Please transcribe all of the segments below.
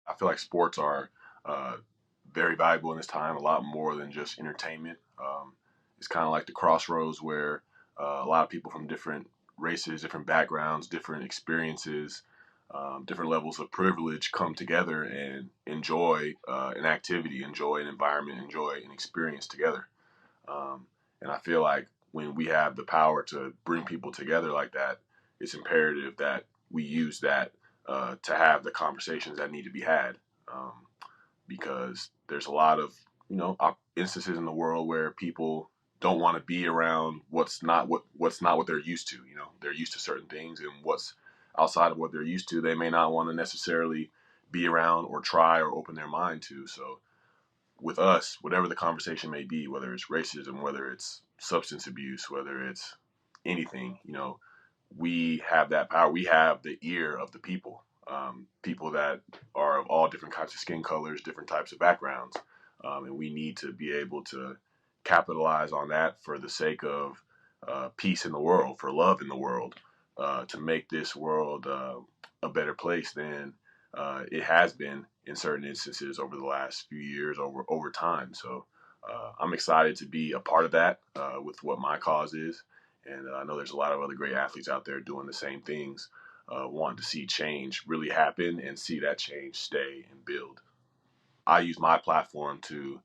I feel like sports are uh, very valuable in this time, a lot more than just entertainment. It's kind of like the crossroads where a lot of people from different races, different backgrounds, different experiences, different levels of privilege come together and enjoy an activity, enjoy an environment, enjoy an experience together. Um, and I feel like when we have the power to bring people together like that, it's imperative that we use that to have the conversations that need to be had. Because there's a lot of instances in the world where people don't want to be around what's not what they're used to. They're used to certain things, and what's outside of what they're used to, they may not want to necessarily be around or try or open their mind to. So with us, whatever the conversation may be, whether it's racism, whether it's substance abuse, whether it's anything, we have that power. We have the ear of the people, people that are of all different types of skin colors, different types of backgrounds. And we need to be able to capitalize on that for the sake of peace in the world, for love in the world, to make this world a better place than it has been in certain instances over the last few years, over time. So I'm excited to be a part of that with what my cause is. And I know there's a lot of other great athletes out there doing the same things, wanting to see change really happen and see that change stay and build. I use my platform to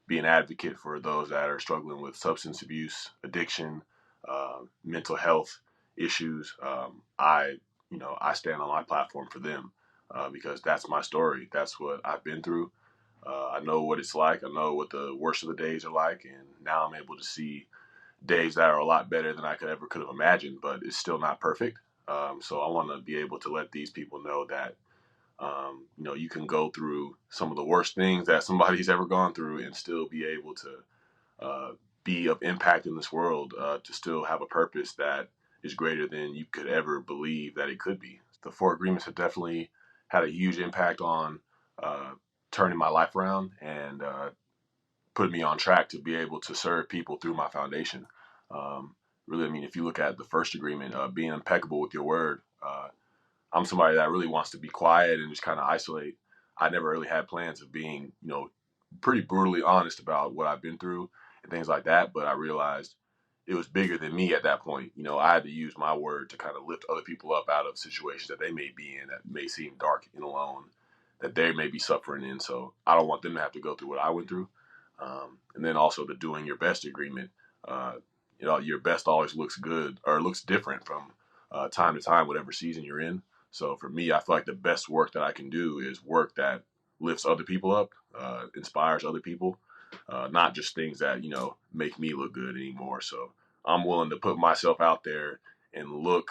be an advocate for those that are struggling with substance abuse, addiction, mental health issues. I stand on my platform for them because that's my story. That's what I've been through. I know what it's like. I know what the worst of the days are like, and now I'm able to see days that are a lot better than I could have imagined, but it's still not perfect. So I want to be able to let these people know that you can go through some of the worst things that somebody's ever gone through and still be able to uh, be of impact in this world, to still have a purpose that is greater than you could ever believe that it could be. The four agreements have definitely had a huge impact on uh, turning my life around and put me on track to be able to serve people through my foundation. Really, I mean, if you look at the first agreement, being impeccable with your word, I'm somebody that really wants to be quiet and just kind of isolate. I never really had plans of being, pretty brutally honest about what I've been through and things like that. But I realized it was bigger than me at that point. I had to use my word to kind of lift other people up out of situations that they may be in that may seem dark and alone, that they may be suffering in. So I don't want them to have to go through what I went through. And then also the doing your best agreement. Uh, your best always looks good or looks different from time to time, whatever season you're in. So for me, I feel like the best work that I can do is work that lifts other people up, inspires other people, not just things that make me look good anymore. So I'm willing to put myself out there and look,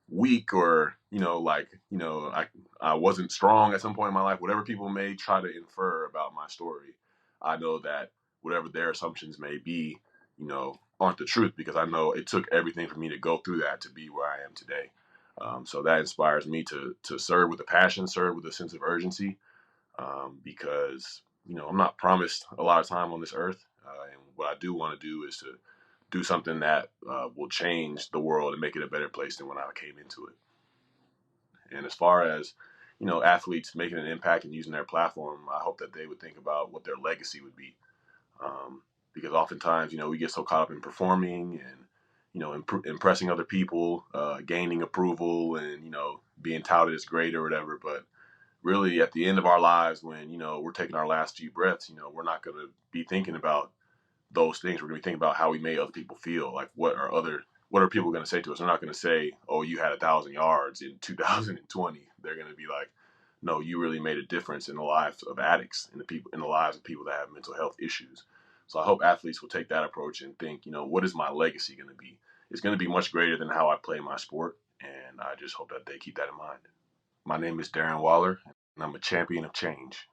weak or I wasn't strong at some point in my life. Whatever people may try to infer about my story, I know that whatever their assumptions may be, aren't the truth because I know it took everything for me to go through that to be where I am today. So that inspires me to serve with a passion, serve with a sense of urgency, because I'm not promised a lot of time on this earth, and what I do want to do is to do something that will change the world and make it a better place than when I came into it. And as far as athletes making an impact and using their platform, I hope that they would think about what their legacy would be, because oftentimes we get so caught up in performing and impressing other people, gaining approval, and being touted as great or whatever. But really, at the end of our lives, when we're taking our last few breaths, we're not going to be thinking about those things. We're going to be thinking about how we made other people feel. Like what are people going to say to us? They're not going to say, "Oh, you had 1,000 yards in 2020." They're going to be like, "No, you really made a difference in the lives of addicts, in the lives of people that have mental health issues." So I hope athletes will take that approach and think, what is my legacy going to be? It's going to be much greater than how I play my sport, and I just hope that they keep that in mind. My name is Darren Waller, and I'm a champion of change.